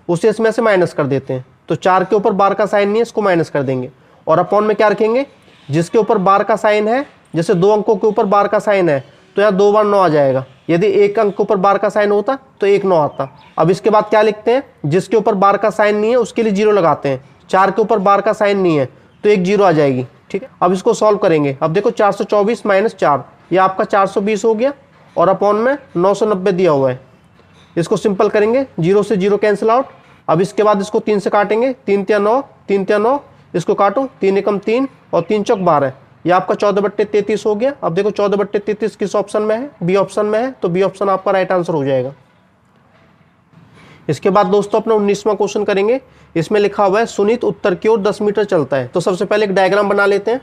उसे इसमें से माइनस कर देते हैं। तो 4 के ऊपर बार का साइन नहीं है, इसको माइनस कर देंगे और अपॉन में क्या रखेंगे, जिसके ऊपर बार का साइन है, जैसे 2 अंकों के ऊपर बार का साइन है तो यहाँ 2 बार 9 आ जाएगा। यदि 1 अंक के ऊपर बार का साइन होता तो 1 9 आता। अब इसके बाद क्या लिखते हैं, जिसके ऊपर बार का साइन नहीं है उसके लिए 0 लगाते हैं। 4 के ऊपर बार का साइन नहीं है तो 1 0 आ जाएगी, ठीक है। अब इसको सॉल्व करेंगे। अब देखो 424 माइनस 4 ये आपका 420 हो गया और अपॉन में 990 दिया हुआ है। इसको सिंपल करेंगे, 0 से 0 कैंसिल आउट। अब इसके बाद इसको 3 से काटेंगे, 3 तिया 9, 3 तिया 9, इसको काटो, 3 एकम 3 और 3 चौक 12। ये आपका 14/33 हो गया। अब देखो 14/33 किस ऑप्शन में है, बी ऑप्शन में है, तो बी ऑप्शन आपका राइट आंसर हो जाएगा। इसके बाद दोस्तों अपना 19वां क्वेश्चन करेंगे। इसमें लिखा हुआ है सुनीत उत्तर की ओर 10 मीटर चलता है। तो सबसे पहले एक डायग्राम बना लेते हैं।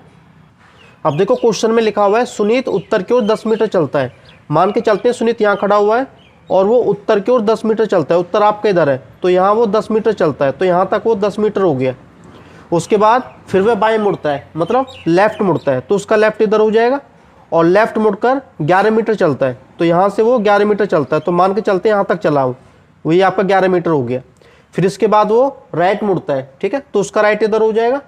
अब देखो क्वेश्चन में लिखा हुआ है सुनीत उत्तर की ओर 10 मीटर चलता है। मान के चलते हैं सुनीत यहाँ खड़ा हुआ है और वो उत्तर की ओर 10 मीटर चलता है। उत्तर आपके इधर है तो यहाँ वो 10 मीटर चलता है, तो यहाँ तक वो 10 मीटर हो गया। उसके बाद फिर वह बाएं मुड़ता है, मतलब लेफ्ट मुड़ता है, तो उसका लेफ्ट इधर हो जाएगा और लेफ्ट मुड़कर 11 मीटर चलता है, तो यहाँ से वो 11 मीटर चलता है। तो मान के चलते हैं यहाँ तक चला हूँ, वही आपका 11 मीटर हो गया। फिर इसके बाद वो राइट मुड़ता है, ठीक है, तो उसका राइट इधर हो जाएगा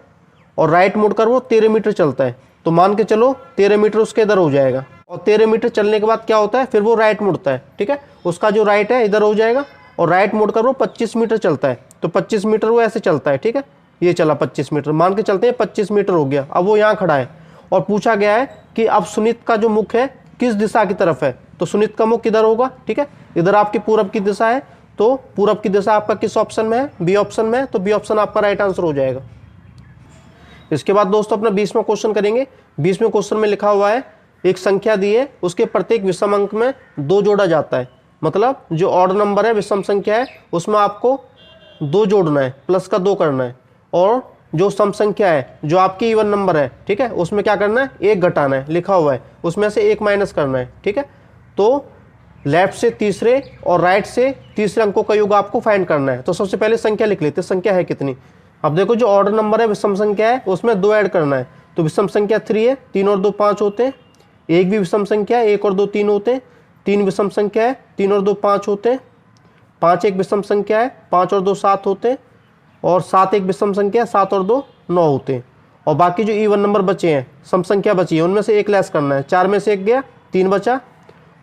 और राइट मुड़कर वो 13 मीटर चलता है, तो मान के चलो 13 मीटर उसके इधर हो जाएगा। और 13 मीटर चलने के बाद क्या होता है, फिर वो राइट मुड़ता है, ठीक है, उसका जो राइट है इधर हो जाएगा और राइट मुड़कर वो 25 मीटर चलता है, तो 25 मीटर वो ऐसे चलता है, ठीक है, ये चला 25 मीटर, मान के चलते हैं 25 मीटर हो गया। अब वो यहाँ खड़ा है और पूछा गया है कि अब सुनीत का जो मुख है किस दिशा की तरफ है, तो सुनीत का मुख किधर होगा, ठीक है, इधर आपकी पूरब की दिशा है, तो पूरब की दिशा आपका किस ऑप्शन में है, बी ऑप्शन में है, तो बी ऑप्शन आपका राइट आंसर हो जाएगा। इसके बाद दोस्तों अपना 20वां क्वेश्चन करेंगे। 20वें क्वेश्चन में लिखा हुआ है एक संख्या दी है, उसके प्रत्येक विषम अंक में 2 जोड़ा जाता है, मतलब जो ऑड नंबर है, विषम संख्या है, उसमें आपको 2 जोड़ना है, प्लस का 2 करना है, और जो सम संख्या है जो आपकी इवन नंबर है, ठीक है, उसमें क्या करना है, 1 घटाना है, लिखा हुआ है, उसमें से 1 माइनस करना है, ठीक है। तो लेफ्ट से तीसरे और राइट से तीसरे अंकों का योग आपको फाइंड करना है। तो सबसे पहले संख्या लिख लेते हैं, संख्या है कितनी। अब देखो जो ऑर्डर नंबर है विषम संख्या है, उसमें 2 ऐड करना है, तो विषम संख्या 3 है, 3 और 2 5 होते हैं। 1 भी विषम संख्या है, 1 और 2 3 होते हैं। 3 विषम संख्या है, 3 और 2 5 होते हैं। 5 एक विषम संख्या है, 5 और 2 7 होते हैं। और 7 एक विषम संख्या है, 7 और 2 9 होते हैं। और बाकी जो इवन नंबर बचे हैं, सम संख्या बची है, उनमें से 1 लेस करना है। 4 में से 1 गया, 3 बचा,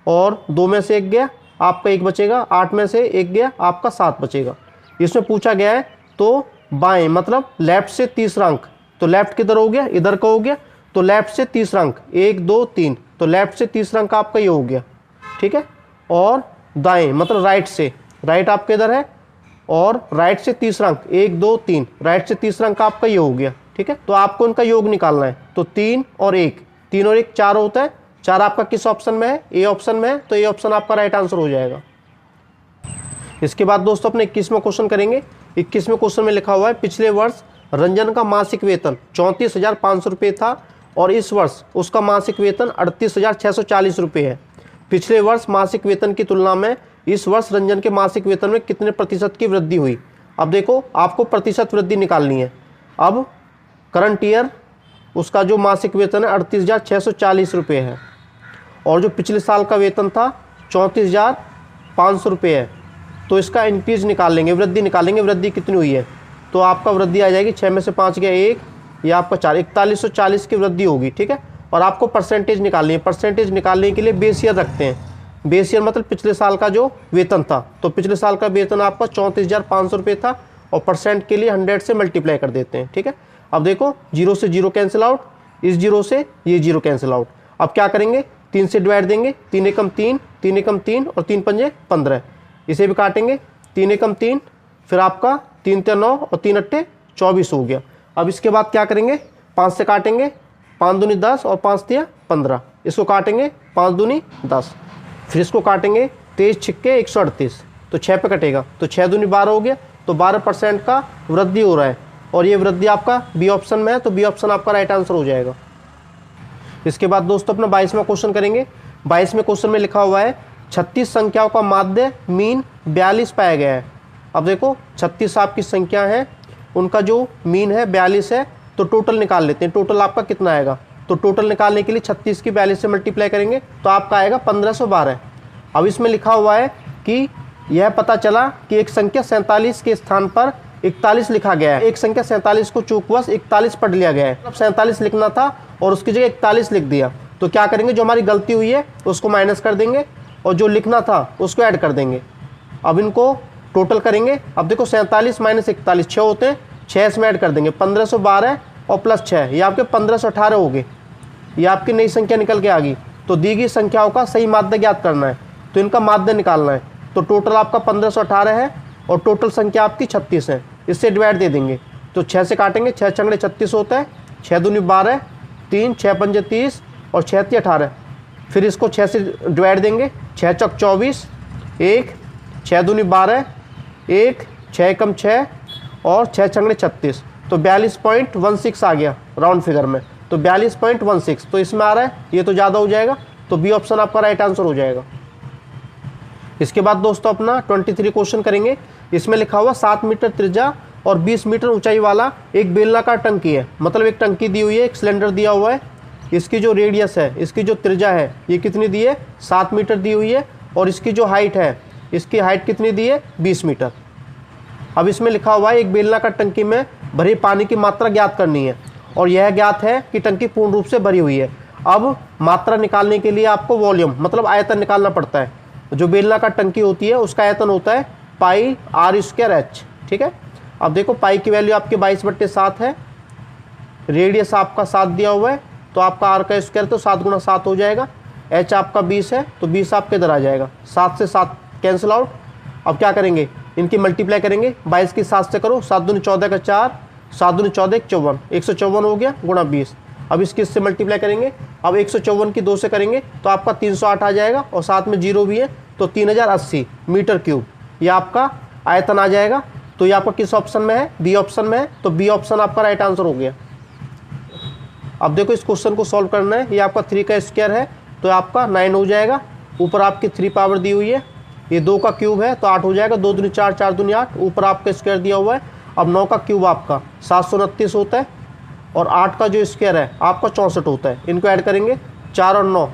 और 2 में से 1 गया, आपका 1 बचेगा। 8 में से 1 गया, आपका 7 बचेगा। इसमें पूछा गया है तो बाएं मतलब लेफ्ट से तीसरा अंक, तो लेफ्ट किधर हो गया, इधर का हो गया, तो लेफ्ट से तीसरा अंक 1 2 3, तो लेफ्ट से तीसरा अंक आपका ये हो गया, ठीक है। और दाएं मतलब राइट से, राइट आपके इधर है, और राइट से तीसरा अंक 1 2 3, राइट से तीसरा अंक आपका ये हो गया, ठीक है। तो आपको इनका योग निकालना है, तो 3 और 1, 3 और 1 4 होता है। 4 आपका किस ऑप्शन में है, ए ऑप्शन में है, तो ए ऑप्शन आपका राइट आंसर हो जाएगा। इसके बाद दोस्तों अपने 21वां क्वेश्चन करेंगे। 21वें क्वेश्चन में लिखा हुआ है पिछले वर्ष रंजन का मासिक वेतन 34,500 रुपये था और इस वर्ष उसका मासिक वेतन 38,640 रुपये है। पिछले वर्ष मासिक वेतन की तुलना में इस वर्ष रंजन के मासिक वेतन में कितने प्रतिशत की वृद्धि हुई। अब देखो आपको प्रतिशत वृद्धि निकालनी है। अब करंट ईयर उसका जो मासिक वेतन है 38,640 रुपये है, और जो पिछले साल का वेतन था 34,500 रुपये है, तो इसका इंक्रीज निकाल लेंगे, वृद्धि निकालेंगे, वृद्धि कितनी हुई है, तो आपका वृद्धि आ जाएगी 6 में से 5 गया 1, या आपका 4, 4140 की वृद्धि होगी, ठीक है। और आपको परसेंटेज निकालनी है। परसेंटेज निकालने के लिए बेस ईयर रखते हैं। बेस ईयर मतलब पिछले साल का जो वेतन था, तो पिछले साल का वेतन आपका 34,500 रुपये था, और परसेंट के लिए 100 से मल्टीप्लाई कर देते हैं, ठीक है। अब देखो 0 से 0 कैंसिल आउट, इस 0 से ये 0 कैंसिल आउट। अब क्या करेंगे, 3 से डिवाइड देंगे, 3 एकम 3, 3 एकम 3 और 3 पंजे 15, इसे भी काटेंगे, 3 एकम 3, फिर आपका 3 ते 9 और 3 अट्ठे 24 हो गया। अब इसके बाद क्या करेंगे, 5 से काटेंगे, 5 दूनी 10 और 5 तिया 15, इसको काटेंगे 5 दूनी 10, फिर इसको काटेंगे 23 छिक्के 138, तो 6 पे कटेगा, तो 6 दूनी 12 हो गया, तो 12% का वृद्धि हो रहा है, और ये वृद्धि आपका बी ऑप्शन में है, तो बी ऑप्शन आपका राइट आंसर हो जाएगा। इसके बाद दोस्तों अपना 22वां क्वेश्चन करेंगे। 22वें क्वेश्चन में लिखा हुआ है 36 संख्याओं का माध्य मीन 42 पाया गया है। अब देखो 36 आपकी संख्या है, उनका जो मीन है 42 है, तो टोटल निकाल लेते हैं। टोटल आपका कितना आएगा, तो टोटल निकालने के लिए 36 की 42 से मल्टीप्लाई करेंगे, तो आपका आएगा 1512। अब इसमें लिखा हुआ है कि यह पता चला कि एक संख्या 47 के स्थान पर 41 लिखा गया है। एक संख्या 47 को चूकवश 41 पढ़ लिया गया है, अब 47 लिखना था और उसकी जगह 41 लिख दिया, तो क्या करेंगे, जो हमारी गलती हुई है उसको माइनस कर देंगे और जो लिखना था उसको ऐड कर देंगे। अब इनको टोटल करेंगे। अब देखो 47 माइनस 41 6 होते हैं, 6 इसमें ऐड कर देंगे, 1512 और प्लस 6, ये आपके 1518 हो गए। ये आपकी नई संख्या निकल के आ गई। तो दी गई संख्याओं का सही माध्य ज्ञात करना है, तो इनका माध्य निकालना है। तो टोटल आपका 1518 है और टोटल संख्या आपकी 36 है, इससे डिवाइड दे देंगे, तो 6 से काटेंगे, 6 छंगड़े 36 होता है, 6 दूनी 12, 3 6 पंजे 30 और 6 तिया 18, फिर इसको 6 से डिवाइड देंगे, 6 चौक 24, 1 6 दूनी 12, 1 6 एकम 6 और 6 छंगड़े 36, तो 42.16 आ गया राउंड फिगर में, तो 42.16, तो इसमें आ रहा है, ये तो ज़्यादा हो जाएगा, तो बी ऑप्शन आपका राइट आंसर हो जाएगा। इसके बाद दोस्तों अपना 23 क्वेश्चन करेंगे। इसमें लिखा हुआ 7 मीटर त्रिज्या और 20 मीटर ऊंचाई वाला एक बेलनाकार टंकी है, मतलब एक टंकी दी हुई है, एक सिलेंडर दिया हुआ है, इसकी जो रेडियस है, इसकी जो त्रिज्या है, ये कितनी दी है, 7 मीटर दी हुई है, और इसकी जो हाइट है इसकी हाइट कितनी दी है 20 मीटर। अब इसमें लिखा हुआ है एक बेलनाकार टंकी में भरी पानी की मात्रा ज्ञात करनी है और यह ज्ञात है कि टंकी पूर्ण रूप से भरी हुई है। अब मात्रा निकालने के लिए आपको वॉल्यूम मतलब आयतन निकालना पड़ता है। जो बेलनाकार टंकी होती है उसका आयतन होता है पाई r²h, ठीक है। अब देखो पाई की वैल्यू आपके 22/7 है, रेडियस आपका 7 दिया हुआ है, तो आपका r का स्क्वायर तो 7 × 7 हो जाएगा। h आपका 20 है तो 20 आपके इधर आ जाएगा, 7 से 7 कैंसिल आउट। अब क्या करेंगे, इनकी मल्टीप्लाई करेंगे, 22 की 7 से करो, 7 दूनी 14 का 4, 7 दूनी 14 54, 154 हो गया गुणा 20। अब इसकी इससे मल्टीप्लाई करेंगे, अब 154 की 2 से करेंगे तो आपका 308 आ जाएगा और साथ में जीरो भी है तो 3080 मीटर क्यूब ये आपका आयतन आ जाएगा। तो ये आपका किस ऑप्शन में है, बी ऑप्शन में है, तो बी ऑप्शन आपका राइट आंसर हो गया। अब देखो इस क्वेश्चन को सॉल्व करना है, ये आपका 3 का स्क्वायर है तो आपका 9 हो जाएगा, ऊपर आपकी 3 पावर दी हुई है, ये 2 का क्यूब है तो 8 हो जाएगा, 2 दूनी 4, 4 दूनी 8, ऊपर आपका स्क्वायर दिया हुआ है। अब 9 का क्यूब आपका 729 होता है और 8 का जो स्क्वायर है आपका 64 होता है। इनको ऐड करेंगे, 4 और 9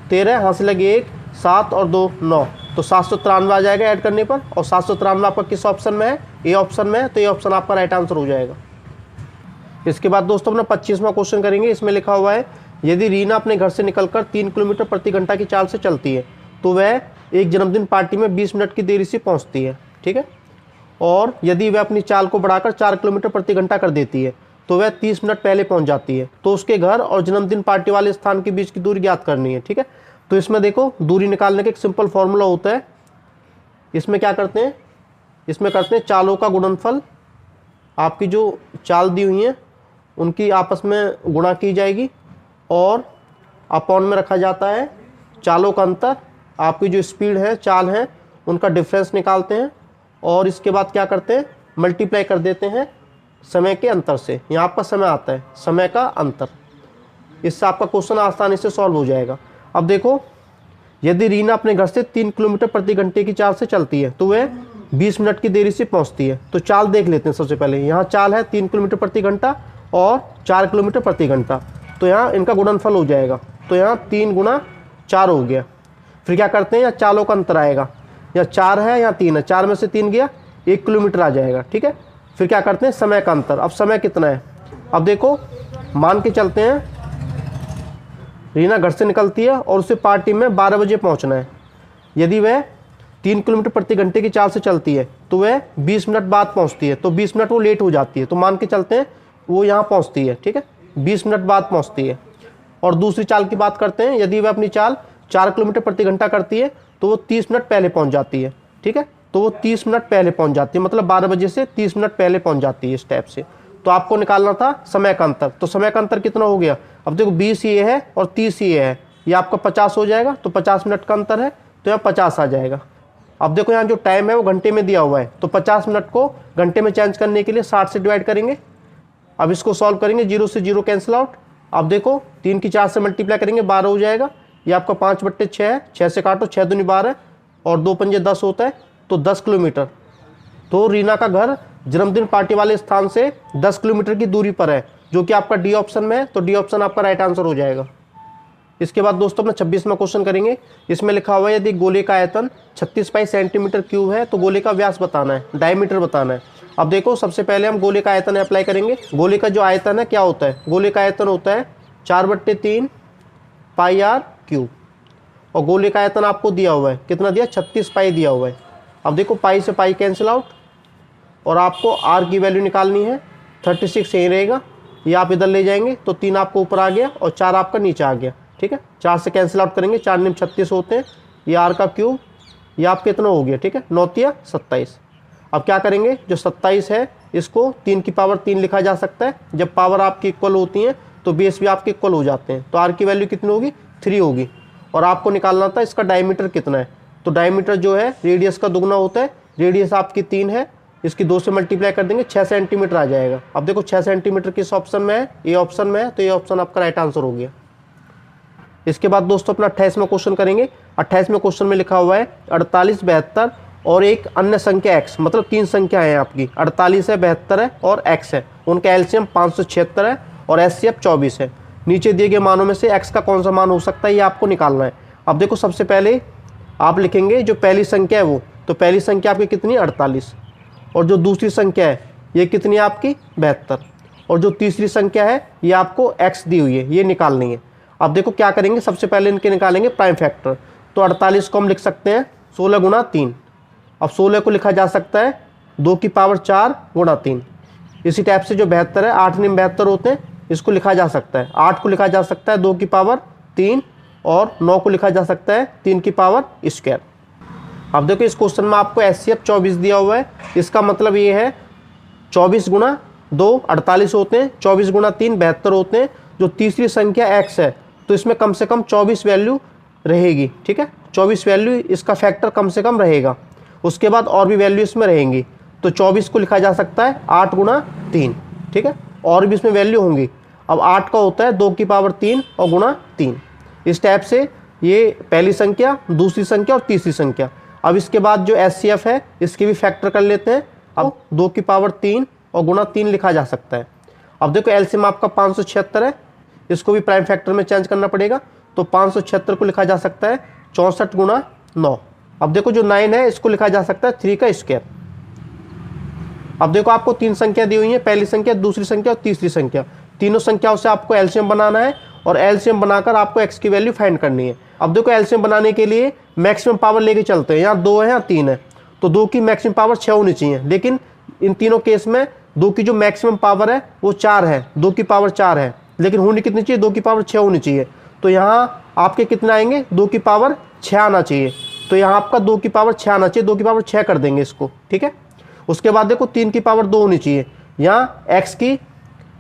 13, यहाँ से लगे 1, 7 और 2 9, तो 793 आ जाएगा ऐड करने पर। और 793 आपका किस ऑप्शन में है, ए ऑप्शन में है, तो ये ऑप्शन आपका राइट आंसर हो जाएगा। इसके बाद दोस्तों अपना 25वां क्वेश्चन करेंगे। इसमें लिखा हुआ है यदि रीना अपने घर से निकलकर 3 किलोमीटर प्रति घंटा की चाल से चलती है तो वह एक जन्मदिन पार्टी में 20 मिनट की देरी से पहुंचती है, ठीक है। और यदि वह अपनी चाल को बढ़ाकर 4 किलोमीटर प्रति घंटा कर देती है तो वह 30 मिनट पहले पहुंच जाती है, तो उसके घर और जन्मदिन पार्टी वाले स्थान के बीच की दूरी ज्ञात करनी है, ठीक है। तो इसमें देखो दूरी निकालने का एक सिंपल फॉर्मूला होता है। इसमें क्या करते हैं, इसमें करते हैं चालों का गुणनफल, आपकी जो चाल दी हुई है उनकी आपस में गुणा की जाएगी और अपॉन में रखा जाता है चालों का अंतर, आपकी जो स्पीड है चाल है उनका डिफरेंस निकालते हैं और इसके बाद क्या करते हैं मल्टीप्लाई कर देते हैं समय के अंतर से। यहाँ आपका समय आता है, समय का अंतर, इससे आपका क्वेश्चन आसानी से सॉल्व हो जाएगा। अब देखो यदि रीना अपने घर से 3 किलोमीटर प्रति घंटे की चाल से चलती है तो वह 20 मिनट की देरी से पहुंचती है। तो चाल देख लेते हैं सबसे पहले। यहाँ चाल है 3 किलोमीटर प्रति घंटा और 4 किलोमीटर प्रति घंटा, तो यहाँ इनका गुणनफल हो जाएगा, तो यहाँ 3 × 4 हो गया। फिर क्या करते हैं, यहाँ चालों का अंतर आएगा, यहाँ 4 है यहाँ 3 है, 4 में से 3 गया 1 किलोमीटर आ जाएगा, ठीक है। फिर क्या करते हैं समय का अंतर, अब समय कितना है, अब देखो मान के चलते हैं रीना घर से निकलती है और उसे पार्टी में 12 बजे पहुंचना है। यदि वह 3 किलोमीटर प्रति घंटे की चाल से चलती है तो वह 20 मिनट बाद पहुंचती है, तो 20 मिनट वो लेट हो जाती है, तो मान के चलते हैं वो यहाँ पहुंचती है, ठीक है, 20 मिनट बाद पहुंचती है। और दूसरी चाल की बात करते हैं, यदि वह अपनी चाल 4 किलोमीटर प्रति घंटा करती है तो वो 30 मिनट पहले पहुंच जाती है, ठीक है, तो वो 30 मिनट पहले पहुंच जाती है, मतलब 12 बजे से 30 मिनट पहले पहुंच जाती है इस टाइप से। तो आपको निकालना था समय का अंतर, तो समय का अंतर कितना हो गया, अब देखो 20 ये है और 30 ये है, ये आपका 50 हो जाएगा, तो 50 मिनट का अंतर है तो यहाँ 50 आ जाएगा। अब देखो यहाँ जो टाइम है वो घंटे में दिया हुआ है, तो 50 मिनट को घंटे में चेंज करने के लिए 60 से डिवाइड करेंगे। अब इसको सॉल्व करेंगे, 0 से 0 कैंसिल आउट। अब देखो 3 की 4 से मल्टीप्लाई करेंगे 12 हो जाएगा, ये आपका 5/6 है, 6 से काटो 6 दूनी 12 और 2 पंजे 10 होता है, तो 10 किलोमीटर। तो रीना का घर जन्मदिन पार्टी वाले स्थान से 10 किलोमीटर की दूरी पर है, जो कि आपका डी ऑप्शन में है, तो डी ऑप्शन आपका राइट आंसर हो जाएगा। इसके बाद दोस्तों अपना 26वां क्वेश्चन करेंगे। इसमें लिखा हुआ है यदि गोले का आयतन 36 पाई सेंटीमीटर क्यूब है तो गोले का व्यास बताना है, डायमीटर बताना है। अब देखो सबसे पहले हम गोले का आयतन अप्लाई करेंगे। गोले का जो आयतन है क्या होता है, गोले का आयतन होता है 4/3 पाई r क्यूब, और गोले का आयतन आपको दिया हुआ है, कितना दिया, 36 पाई दिया हुआ है। अब देखो पाई से पाई कैंसिल आउट और आपको r की वैल्यू निकालनी है, 36 यही रहेगा, ये आप इधर ले जाएंगे तो 3 आपको ऊपर आ गया और 4 आपका नीचे आ गया, ठीक है। 4 से कैंसिल आउट करेंगे, 4 निम 36 होते हैं, ये r का क्यूब, ये आप कितना हो गया, ठीक है, 9 तिया 27। अब क्या करेंगे, जो 27 है इसको 3 की पावर 3 लिखा जा सकता है, जब पावर आपकी इक्वल होती हैं तो बेस भी आपके इक्वल हो जाते हैं, तो r की वैल्यू कितनी होगी, 3 होगी। और आपको निकालना था इसका डायमीटर कितना है, तो डायमीटर जो है रेडियस का दुगना होता है, रेडियस आपकी 3 है, इसकी 2 से मल्टीप्लाई कर देंगे 6 सेंटीमीटर आ जाएगा। अब देखो 6 सेंटीमीटर किस ऑप्शन में है, ए ऑप्शन में है, तो ये ऑप्शन आपका राइट आंसर हो गया। इसके बाद दोस्तों अपना 28वां क्वेश्चन करेंगे। 28वें क्वेश्चन में लिखा हुआ है 48, 72 और एक अन्य संख्या x, मतलब 3 संख्या है आपकी, 48 है, 72 है और x है, उनका एलसीएम 576 है और एचसीएफ 24 है। नीचे दिए गए मानों में से x का कौन सा मान हो सकता है, ये आपको निकालना है। अब देखो सबसे पहले आप लिखेंगे जो पहली संख्या है वो, तो पहली संख्या आपकी कितनी 48, और जो दूसरी संख्या है ये कितनी है आपकी 72, और जो तीसरी संख्या है ये आपको x दी हुई है, ये निकालनी है। अब देखो क्या करेंगे, सबसे पहले इनके निकालेंगे प्राइम फैक्टर। तो 48 को हम लिख सकते हैं 16 गुणा 3। अब 16 को लिखा जा सकता है 2 की पावर 4 गुणा 3। इसी टाइप से जो 72 है, 8 निम 72 होते हैं, इसको लिखा जा सकता है। 8 को लिखा जा सकता है 2 की पावर 3, और 9 को लिखा जा सकता है 3 की पावर स्क्वायर। अब देखो इस क्वेश्चन में आपको HCF 24 दिया हुआ है। इसका मतलब ये है 24 गुणा 2 48 होते हैं, 24 गुणा 3 72 होते हैं। जो तीसरी संख्या x है तो इसमें कम से कम 24 वैल्यू रहेगी, ठीक है, 24 वैल्यू इसका फैक्टर कम से कम रहेगा। उसके बाद और भी वैल्यू इसमें रहेंगी, तो 24 को लिखा जा सकता है 8 गुणा 3, ठीक है, और भी इसमें वैल्यू होंगी। अब 8 का होता है 2 की पावर 3 और गुणा 3। इस टाइप से ये पहली संख्या, दूसरी संख्या और तीसरी संख्या। अब इसके बाद जो HCF है इसके भी फैक्टर कर लेते हैं। अब 2 की पावर 3 और गुणा 3 लिखा जा सकता है। अब देखो एलसीएम आपका 576 है, इसको भी प्राइम फैक्टर में चेंज करना पड़ेगा। तो 576 को लिखा जा सकता है 64 गुणा 9। अब देखो जो 9 है इसको लिखा जा सकता है 3 का स्क्वायर। अब देखो आपको 3 संख्या दी हुई है, पहली संख्या, दूसरी संख्या और तीसरी संख्या। तीनों संख्याओं से आपको एलसीएम बनाना है, और एलसीएम बनाकर आपको x की वैल्यू फाइंड करनी है। अब देखो एलसीएम बनाने के लिए मैक्सिमम पावर लेके चलते हैं। यहाँ 2 है, यहाँ 3 है, तो 2 की मैक्सिमम पावर 6 होनी चाहिए। लेकिन इन तीनों केस में 2 की जो मैक्सिमम पावर है वो 4 है, 2 की पावर 4 है, लेकिन होनी कितनी चाहिए, 2 की पावर 6 होनी चाहिए। तो यहाँ आपके कितना आएंगे, 2 की पावर 6 आना चाहिए। तो यहाँ आपका 2 की पावर 6 आना चाहिए, 2 की पावर 6 कर देंगे इसको, ठीक है। उसके बाद देखो 3 की पावर 2 होनी चाहिए। यहाँ x की,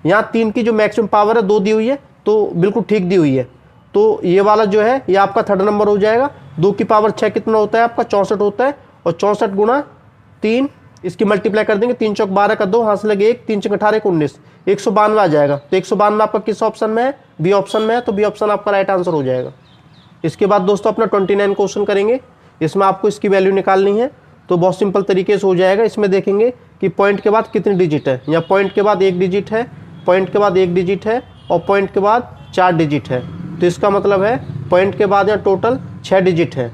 यहाँ 3 की जो मैक्सिमम पावर है 2 दी हुई है, तो बिल्कुल ठीक दी हुई है। तो ये वाला जो है ये आपका थर्ड नंबर हो जाएगा। 2 की पावर 6 कितना होता है आपका 64 होता है, और 64 गुणा 3 इसकी मल्टीप्लाई कर देंगे। 3 चौक 12 का 2, हाथ से लगे 1, 3 चौक 18 19, 192 आ जाएगा। तो 192 आपका किस ऑप्शन में है, बी ऑप्शन में है, तो बी ऑप्शन आपका राइट आंसर हो जाएगा। इसके बाद दोस्तों अपना 29 क्वेश्चन करेंगे। इसमें आपको इसकी वैल्यू निकालनी है, तो बहुत सिंपल तरीके से हो जाएगा। इसमें देखेंगे कि पॉइंट के बाद कितनी डिजिट है। या पॉइंट के बाद 1 डिजिट है, पॉइंट के बाद 1 डिजिट है, और पॉइंट के बाद 4 डिजिट है। तो इसका मतलब है पॉइंट के बाद यहाँ टोटल 6 डिजिट है।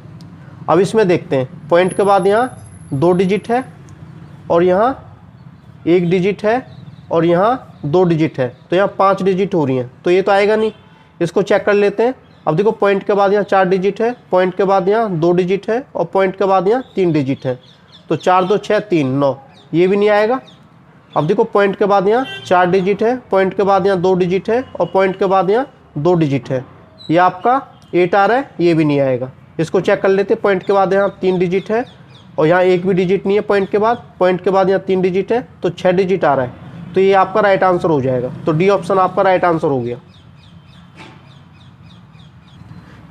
अब इसमें देखते हैं, पॉइंट के बाद यहाँ 2 डिजिट है, और यहाँ 1 डिजिट है, और यहाँ 2 डिजिट है, तो यहाँ 5 डिजिट हो रही हैं। तो ये तो आएगा नहीं, इसको चेक कर लेते हैं। अब देखो पॉइंट के बाद यहाँ 4 डिजिट है, पॉइंट के बाद यहाँ 2 डिजिट है, और पॉइंट के बाद यहाँ 3 डिजिट है। तो 4 2 6 3 9, ये भी नहीं आएगा। अब देखो पॉइंट के बाद यहाँ 4 डिजिट है, पॉइंट के बाद यहाँ 2 डिजिट है, और पॉइंट के बाद यहाँ 2 डिजिट है, ये आपका 8 आ रहा है, ये भी नहीं आएगा। इसको चेक कर लेते हैं। पॉइंट के बाद यहाँ 3 डिजिट है, और यहाँ 1 भी डिजिट नहीं है पॉइंट के बाद यहाँ 3 डिजिट है, तो 6 डिजिट आ रहा है। तो ये आपका राइट आंसर हो जाएगा। तो डी ऑप्शन आपका राइट आंसर हो गया।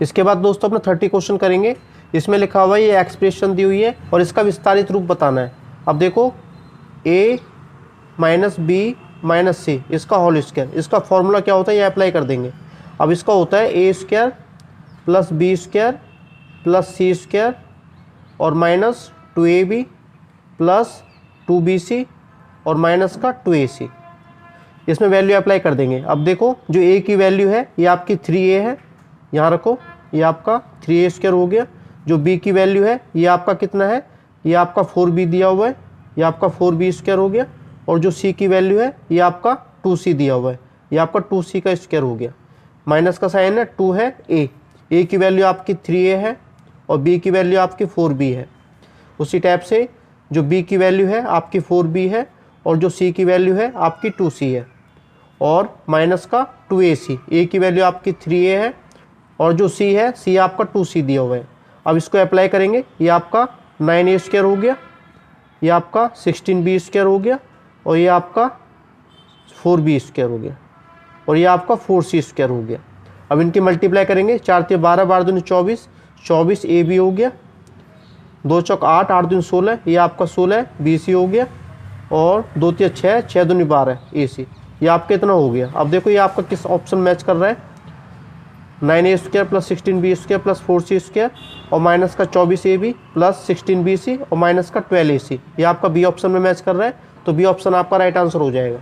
इसके बाद दोस्तों अपना 30 क्वेश्चन करेंगे। इसमें लिखा हुआ है ये एक्सप्रेशन दी हुई है, और इसका विस्तारित रूप बताना है। अब देखो a माइनस बी माइनस सी, इसका होल स्क्वायर, इसका फॉर्मूला क्या होता है, ये अप्लाई कर देंगे। अब इसका होता है A square plus B square plus C square और माइनस 2ab प्लस 2bc और माइनस का 2ac। इसमें वैल्यू अप्लाई कर देंगे। अब देखो जो a की वैल्यू है ये आपकी 3a है, यहाँ रखो, ये आपका 3a स्क्वायर हो गया। जो b की वैल्यू है ये आपका कितना है, ये आपका 4b दिया हुआ है, ये आपका 4b स्क्वायर हो गया। और जो c की वैल्यू है ये आपका 2c दिया हुआ है, ये आपका 2c का स्क्वायर हो गया। माइनस का साइन है, 2 है a की वैल्यू आपकी 3a है, और b की वैल्यू आपकी 4b है। उसी टाइप से जो b की वैल्यू है आपकी 4b है, और जो c की वैल्यू है आपकी 2c है, और माइनस का 2ac, a की वैल्यू आपकी 3a है, और जो c है c आपका 2c दिया हुआ है। अब इसको अप्लाई करेंगे, ये आपका 9a स्क्वायर हो गया, ये आपका 16b स्क्वायर हो गया, और ये आपका 4b स्क्वायर हो गया, और ये आपका 4c स्क्वायर हो गया। अब इनकी मल्टीप्लाई करेंगे, 4 × 12 12 दूनी 24, 24 ab हो गया, 2 चौक 8 8 दूनी 16, ये आपका 16 bc हो गया, और 2 3 6 6 दूनी 12 ac, ये आपका इतना हो गया। अब देखो ये आपका किस ऑप्शन मैच कर रहा है, 9a square plus 16b square plus 4c square और माइनस का 24ab प्लस 16bc और माइनस का 12ac, ये आपका बी ऑप्शन में मैच कर रहा है। तो बी ऑप्शन आपका राइट आंसर हो जाएगा।